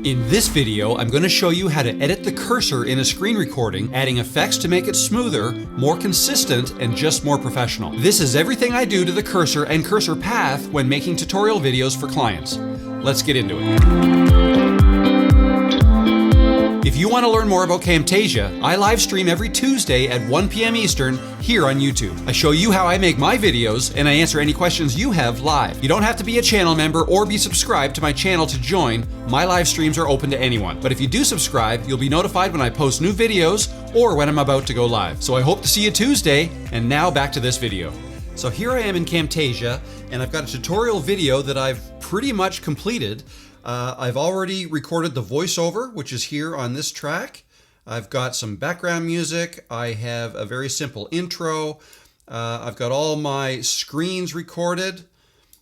In this video, I'm going to show you how to edit the cursor in a screen recording, adding effects to make it smoother, more consistent, and just more professional. This is everything I do to the cursor and cursor path when making tutorial videos for clients. Let's get into it. If you want to learn more about Camtasia, I live stream every Tuesday at 1 p.m. Eastern here on YouTube. I show you how I make my videos and I answer any questions you have live. You don't have to be a channel member or be subscribed to my channel to join. My live streams are open to anyone. But if you do subscribe, you'll be notified when I post new videos or when I'm about to go live. So I hope to see you Tuesday, and now back to this video. So here I am in Camtasia, and I've got a tutorial video that I've pretty much completed. I've already recorded the voiceover, which is here on this track. I've got some background music. I have a very simple intro. I've got all my screens recorded.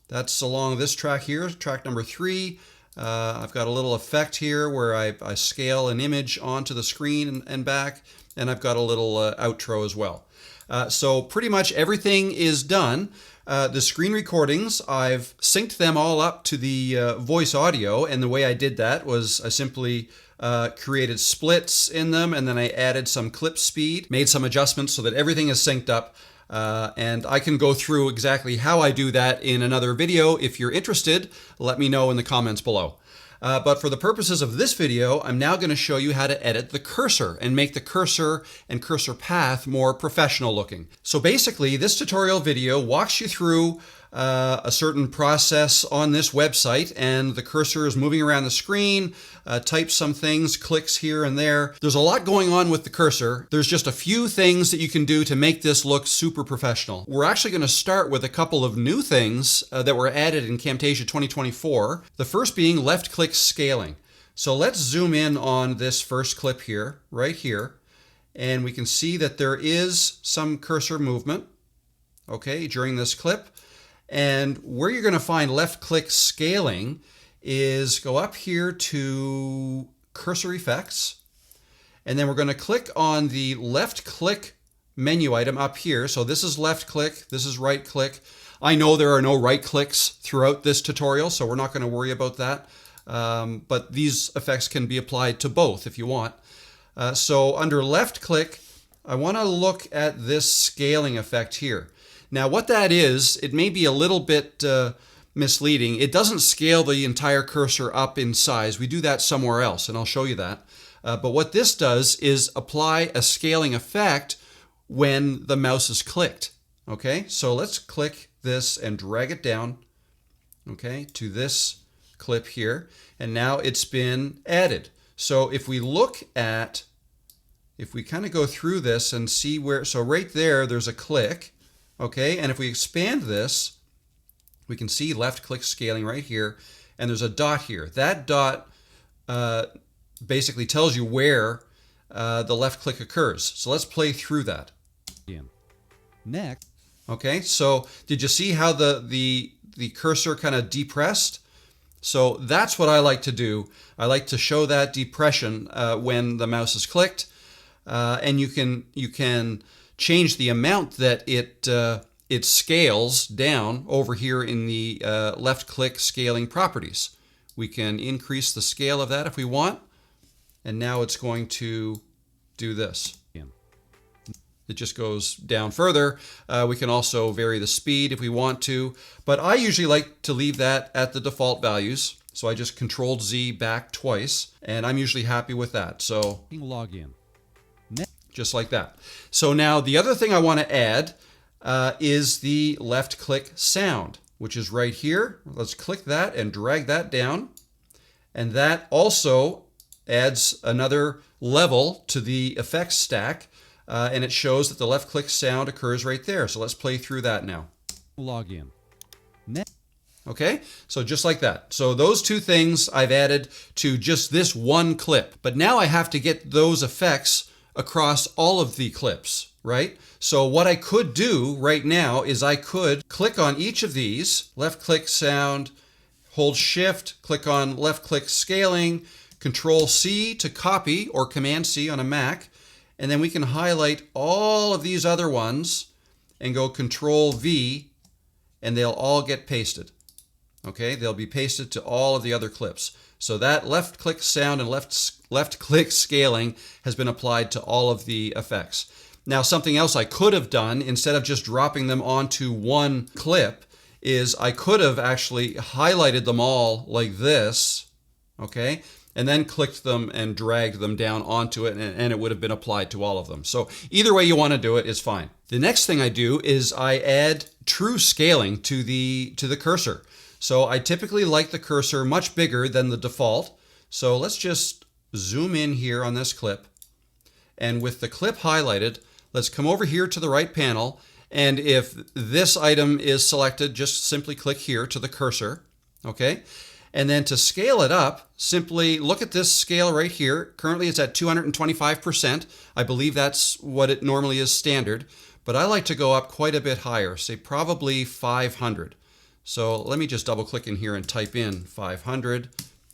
That's along this track here, track number 3. I've got a little effect here where I scale an image onto the screen and back, and I've got a little outro as well. So pretty much everything is done. The screen recordings, I've synced them all up to the voice audio, and the way I did that was I simply created splits in them, and then I added some clip speed, made some adjustments so that everything is synced up, and I can go through exactly how I do that in another video. If you're interested, let me know in the comments below. But for the purposes of this video, I'm now going to show you how to edit the cursor and make the cursor and cursor path more professional looking. So basically, this tutorial video walks you through a certain process on this website, and the cursor is moving around the screen, types some things, clicks here and there. There's a lot going on with the cursor. There's just a few things that you can do to make this look super professional. We're actually going to start with a couple of new things that were added in Camtasia 2024. The first being left click scaling. So let's zoom in on this first clip here, right here, and we can see that there is some cursor movement, okay, during this clip. And where you're going to find left click scaling is go up here to cursor effects, and then we're going to click on the left click menu item up here. So this is left click, this is right click. I know there are no right clicks throughout this tutorial, so we're not going to worry about that. But these effects can be applied to both if you want. So under left click, I want to look at this scaling effect here. Now what that is, it may be a little bit misleading. It doesn't scale the entire cursor up in size. We do that somewhere else, and I'll show you that. But what this does is apply a scaling effect when the mouse is clicked. Okay, so let's click this and drag it down, okay, to this clip here, and now it's been added. So if we look at, if we kind of go through this and see where, so right there's a click. Okay, and if we expand this, we can see left click scaling right here, and there's a dot here. That dot basically tells you where the left click occurs. So let's play through that. Next. Okay, so did you see how the cursor kind of depressed? So that's what I like to do. I like to show that depression when the mouse is clicked, and you can change the amount that it scales down over here in the left click scaling properties. We can increase the scale of that if we want, and now it's going to do this. It just goes down further. We can also vary the speed if we want to, but I usually like to leave that at the default values. So I just Control Z back twice, and I'm usually happy with that. So log in. Just like that. So now the other thing I want to add is the left click sound, which is right here. Let's click that and drag that down. And that also adds another level to the effects stack. And it shows that the left click sound occurs right there. So let's play through that now. Log in. Okay, so just like that. So those two things I've added to just this one clip. But now I have to get those effects across all of the clips, right? So what I could do right now is I could click on each of these, left click sound, hold shift, click on left click scaling, Control C to copy, or Command C on a Mac, and then we can highlight all of these other ones and go Control V, and they'll all get pasted. Okay, they'll be pasted to all of the other clips. So that left click sound and left click scaling has been applied to all of the effects. Now, something else I could have done instead of just dropping them onto one clip is I could have actually highlighted them all like this, okay? And then clicked them and dragged them down onto it, and it would have been applied to all of them. So either way you want to do it is fine. The next thing I do is I add true scaling to the cursor. So I typically like the cursor much bigger than the default. So let's just zoom in here on this clip. And with the clip highlighted, let's come over here to the right panel. And if this item is selected, just simply click here to the cursor, okay? And then to scale it up, simply look at this scale right here. Currently it's at 225%. I believe that's what it normally is standard, but I like to go up quite a bit higher, say probably 500. So let me just double click in here and type in 500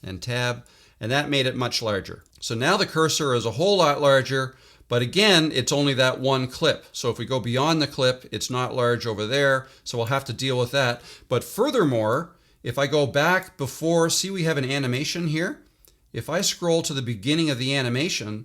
and tab, and that made it much larger. So now the cursor is a whole lot larger, but again, it's only that one clip. So if we go beyond the clip, it's not large over there, so we'll have to deal with that. But furthermore, if I go back before, see we have an animation here. If I scroll to the beginning of the animation,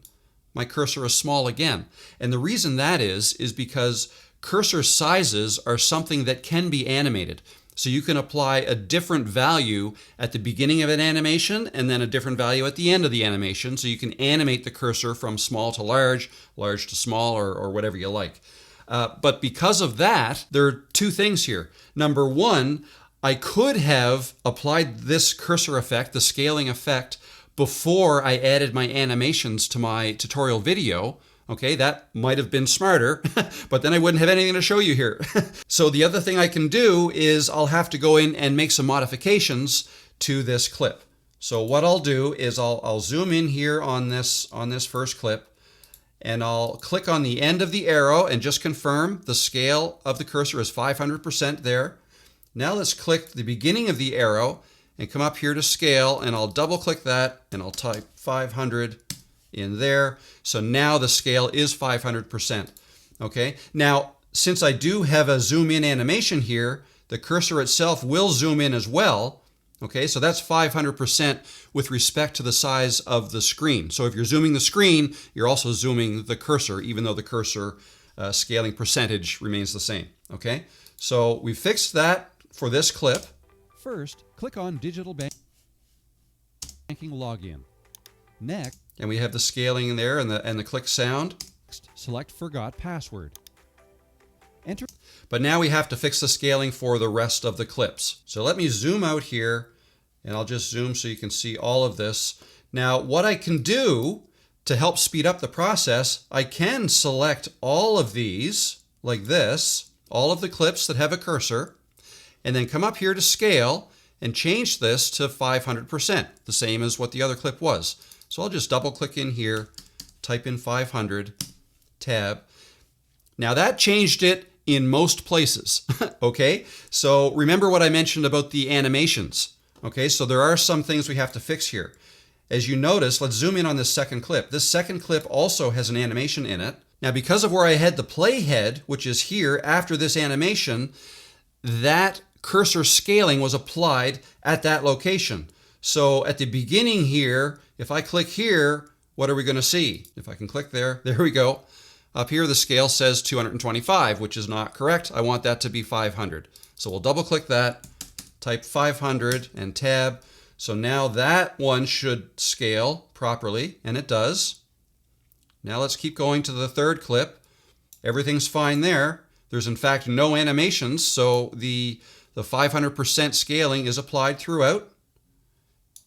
my cursor is small again. And the reason that is because cursor sizes are something that can be animated. So you can apply a different value at the beginning of an animation and then a different value at the end of the animation. So you can animate the cursor from small to large, large to small, or whatever you like. But because of that, there are two things here. Number one, I could have applied this cursor effect, the scaling effect, before I added my animations to my tutorial video. Okay, that might have been smarter, but then I wouldn't have anything to show you here. So the other thing I can do is I'll have to go in and make some modifications to this clip. So what I'll do is I'll zoom in here on this first clip, and I'll click on the end of the arrow and just confirm the scale of the cursor is 500% there. Now let's click the beginning of the arrow and come up here to scale, and I'll double click that and I'll type 500 in there. So now the scale is 500%. Okay, now since I do have a zoom in animation here, the cursor itself will zoom in as well. Okay, so that's 500% with respect to the size of the screen. So if you're zooming the screen, you're also zooming the cursor, even though the cursor scaling percentage remains the same. Okay, so we fixed that for this clip. First, click on Digital Banking Login. Next, and we have the scaling there and the click sound. Select Forgot Password. Enter. But now we have to fix the scaling for the rest of the clips. So let me zoom out here, and I'll just zoom so you can see all of this. Now, what I can do to help speed up the process, I can select all of these like this, all of the clips that have a cursor, and then come up here to scale and change this to 500%, the same as what the other clip was. So I'll just double click in here, type in 500, tab. Now that changed it in most places, okay? So remember what I mentioned about the animations, okay? So there are some things we have to fix here. As you notice, let's zoom in on this second clip. This second clip also has an animation in it. Now because of where I had the playhead, which is here after this animation, that cursor scaling was applied at that location. So at the beginning here, if I click here, what are we going to see? If I can click there, there we go. Up here, the scale says 225, which is not correct. I want that to be 500. So we'll double click that, type 500 and tab. So now that one should scale properly, and it does. Now let's keep going to the third clip. Everything's fine there. There's in fact no animations, so the 500% scaling is applied throughout.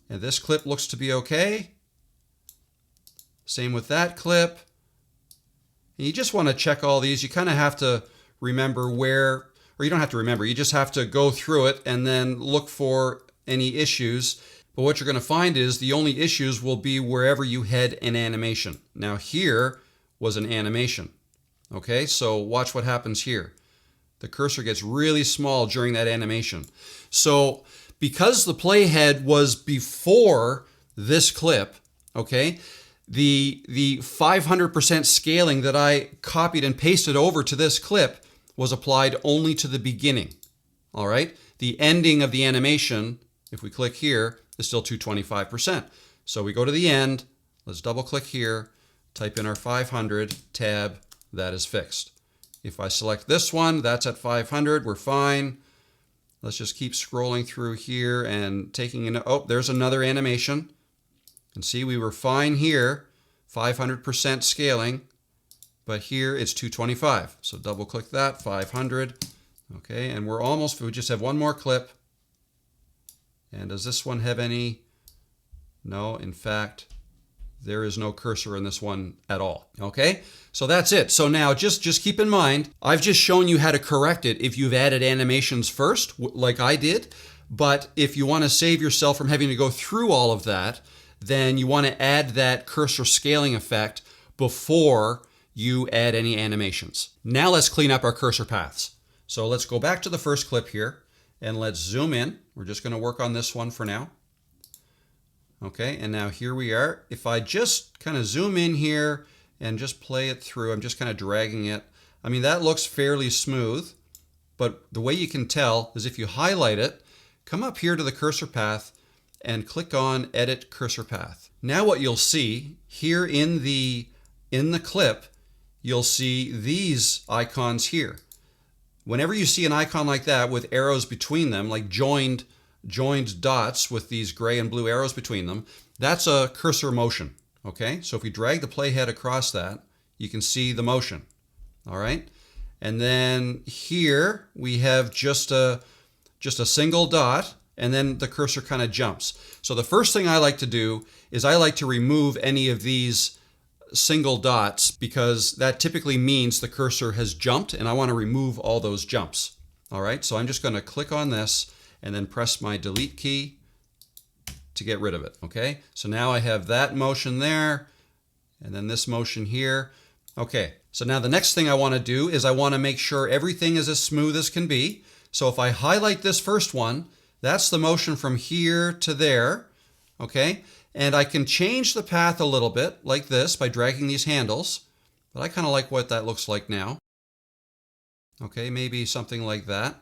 And this clip looks to be okay. Same with that clip. And you just want to check all these. You kind of have to remember where, or you don't have to remember, you just have to go through it and then look for any issues. But what you're going to find is the only issues will be wherever you had an animation. Now here was an animation. Okay, so watch what happens here. The cursor gets really small during that animation. So because the playhead was before this clip, okay, the 500% scaling that I copied and pasted over to this clip was applied only to the beginning. All right, the ending of the animation, if we click here, is still 225%. So we go to the end, let's double click here, type in our 500, tab, that is fixed. If I select this one, that's at 500, we're fine. Let's just keep scrolling through here and taking in, oh, there's another animation. And see, we were fine here, 500% scaling, but here it's 225. So double click that, 500. Okay, and we're almost, we just have one more clip. And does this one have any? No, in fact, there is no cursor in this one at all. Okay, so that's it. So now just keep in mind, I've just shown you how to correct it if you've added animations first, like I did. But if you want to save yourself from having to go through all of that, then you want to add that cursor scaling effect before you add any animations. Now let's clean up our cursor paths. So let's go back to the first clip here and let's zoom in. We're just going to work on this one for now. Okay, and now here we are. If I just kind of zoom in here and just play it through, I'm just kind of dragging it. I mean, that looks fairly smooth, but the way you can tell is if you highlight it, come up here to the cursor path and click on Edit Cursor Path. Now what you'll see here in the clip, you'll see these icons here. Whenever you see an icon like that with arrows between them, like joined dots with these gray and blue arrows between them, that's a cursor motion. Okay, so if we drag the playhead across that, you can see the motion. All right, and then here we have just a single dot, and then the cursor kind of jumps. So the first thing I like to do is I like to remove any of these single dots because that typically means the cursor has jumped and I want to remove all those jumps. All right, so I'm just going to click on this and then press my delete key to get rid of it. Okay, so now I have that motion there and then this motion here. Okay, so now the next thing I want to do is I want to make sure everything is as smooth as can be. So if I highlight this first one, that's the motion from here to there. Okay, and I can change the path a little bit like this by dragging these handles, but I kind of like what that looks like now. Okay, maybe something like that.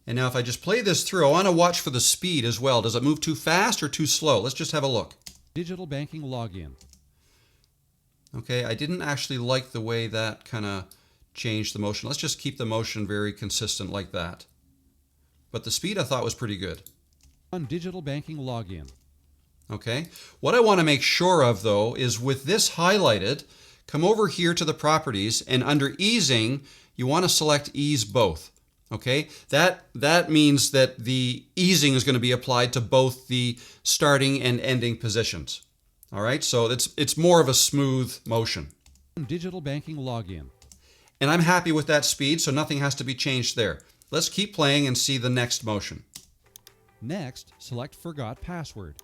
And now if I just play this through, I want to watch for the speed as well. Does it move too fast or too slow? Let's just have a look. Digital banking login. Okay, I didn't actually like the way that kind of changed the motion. Let's just keep the motion very consistent like that. But the speed I thought was pretty good. On digital banking login. Okay, what I want to make sure of though is with this highlighted, come over here to the properties and under easing, you want to select ease both. Okay, that means that the easing is going to be applied to both the starting and ending positions. All right, so it's more of a smooth motion. Digital banking login. And I'm happy with that speed, so nothing has to be changed there. Let's keep playing and see the next motion. Next, select Forgot Password.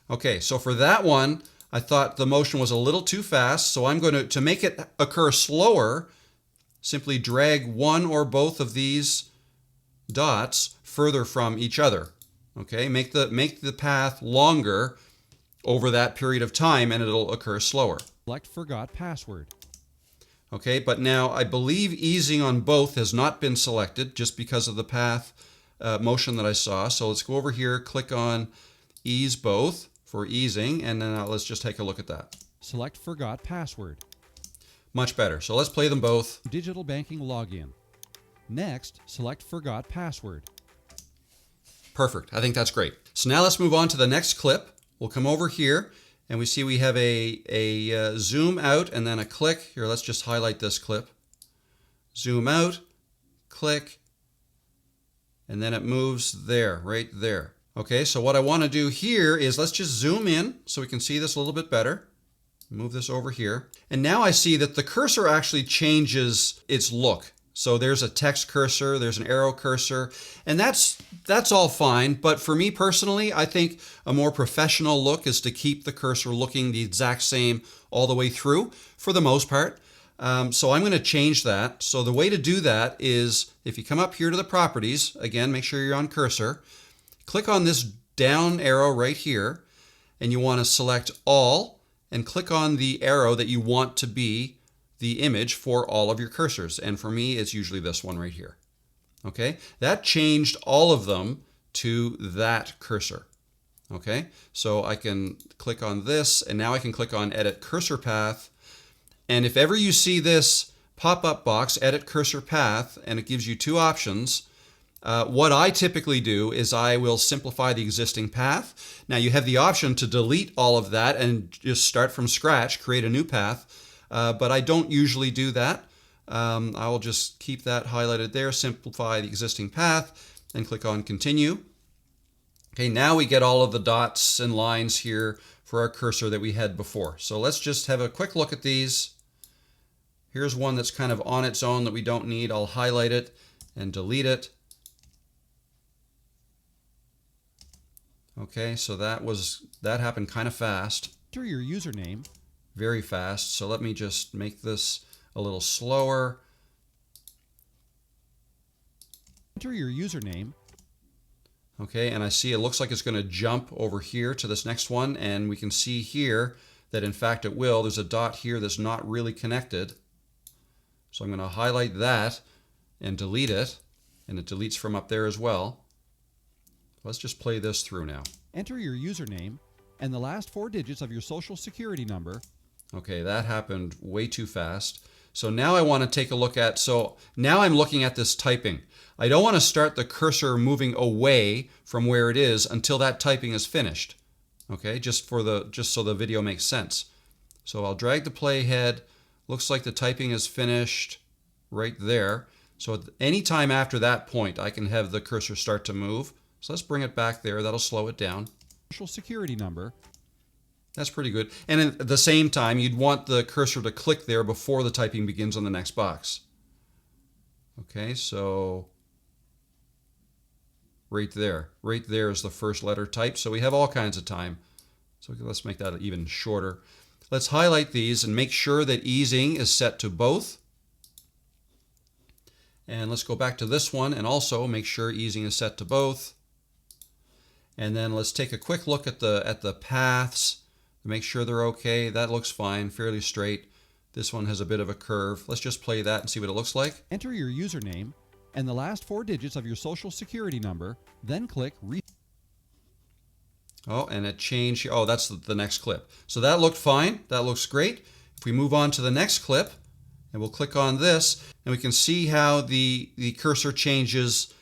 Okay, so for that one, I thought the motion was a little too fast, so I'm going to make it occur slower, simply drag one or both of these dots further from each other. Okay, make the path longer over that period of time and it'll occur slower. Select Forgot Password. Okay, but now I believe easing on both has not been selected just because of the path motion that I saw. So let's go over here, click on ease both for easing, and then let's just take a look at that. Select Forgot Password. Much better. So let's play them both. Digital banking login. Next, select Forgot Password. Perfect. I think that's great. So now let's move on to the next clip. We'll come over here and we see we have a zoom out and then a click. Here, let's just highlight this clip. Zoom out, click, and then it moves there, right there. Okay, so what I want to do here is let's just zoom in so we can see this a little bit better. Move this over here. And now I see that the cursor actually changes its look. So there's a text cursor, there's an arrow cursor, and that's all fine. But for me personally, I think a more professional look is to keep the cursor looking the exact same all the way through for the most part. So I'm going to change that. So the way to do that is if you come up here to the properties, again, make sure you're on cursor, click on this down arrow right here, and you want to select all and click on the arrow that you want to be the image for all of your cursors. And for me, it's usually this one right here. Okay, that changed all of them to that cursor. Okay, so I can click on this, and now I can click on Edit Cursor Path. And if ever you see this pop-up box, Edit Cursor Path, and it gives you two options, what I typically do is I will simplify the existing path. Now you have the option to delete all of that and just start from scratch, create a new path, but I don't usually do that. I will just keep that highlighted there, simplify the existing path, and click on Continue. Okay, now we get all of the dots and lines here for our cursor that we had before. So let's just have a quick look at these. Here's one that's kind of on its own that we don't need. I'll highlight it and delete it. Okay, so that happened kind of fast. Enter your username. Very fast. So let me just make this a little slower. Enter your username. Okay, and I see it looks like it's going to jump over here to this next one, and we can see here that in fact it will. There's a dot here that's not really connected. So I'm going to highlight that and delete it, and it deletes from up there as well. Let's just play this through now. Enter your username and the last 4 digits of your social security number. Okay, that happened way too fast. So now I want to take a look at, so now I'm looking at this typing. I don't want to start the cursor moving away from where it is until that typing is finished. Okay, just so the video makes sense. So I'll drag the playhead. Looks like the typing is finished right there. So at any time after that point, I can have the cursor start to move. So let's bring it back there. That'll slow it down. Social security number. That's pretty good. And at the same time, you'd want the cursor to click there before the typing begins on the next box. Okay, so right there is the first letter typed. So we have all kinds of time. So let's make that even shorter. Let's highlight these and make sure that easing is set to both. And let's go back to this one and also make sure easing is set to both. And then let's take a quick look at the paths to make sure they're okay. That looks fine, fairly straight. This one has a bit of a curve. Let's just play that and see what it looks like. Enter your username and the last 4 digits of your social security number, then click Reset. Oh, and it changed. Oh, that's the next clip. So that looked fine. That looks great. If we move on to the next clip, and we'll click on this, and we can see how the cursor changes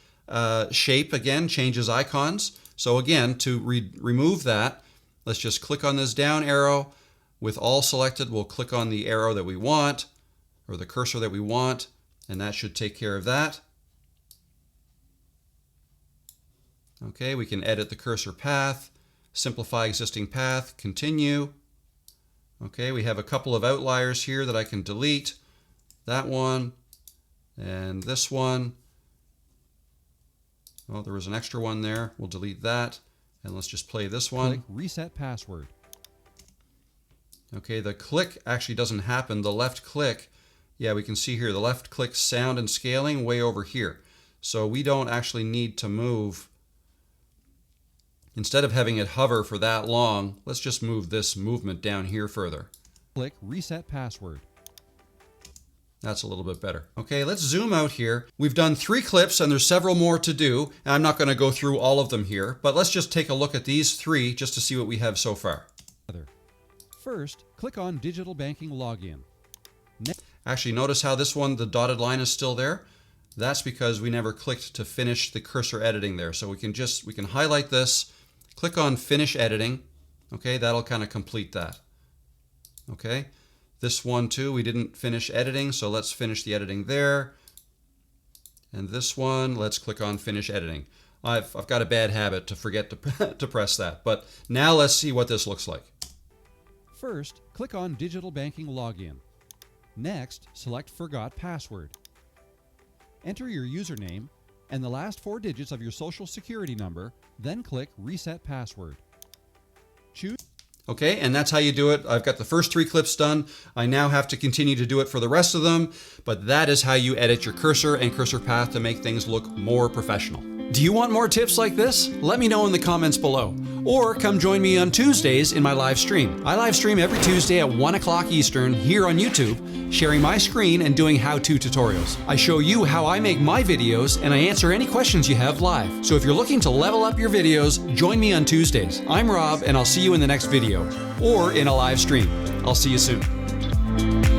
shape again, changes icons. So again, to remove that, let's just click on this down arrow. With all selected, we'll click on the arrow that we want, or the cursor that we want, and that should take care of that. Okay, we can edit the cursor path, simplify existing path, continue. Okay, we have a couple of outliers here that I can delete. That one and this one. Oh, there was an extra one there. We'll delete that. And let's just play this one. Click Reset Password. Okay, the click actually doesn't happen. The left click, yeah, we can see here, the left click sound and scaling way over here. So we don't actually need to move. Instead of having it hover for that long, let's just move this movement down here further. Click Reset Password. That's a little bit better. Okay, let's zoom out here. We've done 3 clips and there's several more to do. And I'm not going to go through all of them here, but let's just take a look at these 3 just to see what we have so far. First, click on Digital Banking Login. Actually, notice how this one, the dotted line is still there. That's because we never clicked to finish the cursor editing there. So we can highlight this, click on Finish Editing. Okay, that'll kind of complete that. Okay, this one too, we didn't finish editing, so let's finish the editing there. And this one, let's click on Finish Editing. I've got a bad habit to forget to press that, but now let's see what this looks like. First, click on Digital Banking Login. Next, select Forgot Password. Enter your username and the last 4 digits of your social security number, then click Reset Password. Choose. Okay, and that's how you do it. I've got the first 3 clips done. I now have to continue to do it for the rest of them, but that is how you edit your cursor and cursor path to make things look more professional. Do you want more tips like this? Let me know in the comments below. Or come join me on Tuesdays in my live stream. I live stream every Tuesday at 1 o'clock Eastern here on YouTube, sharing my screen and doing how-to tutorials. I show you how I make my videos and I answer any questions you have live. So if you're looking to level up your videos, join me on Tuesdays. I'm Rob and I'll see you in the next video or in a live stream. I'll see you soon.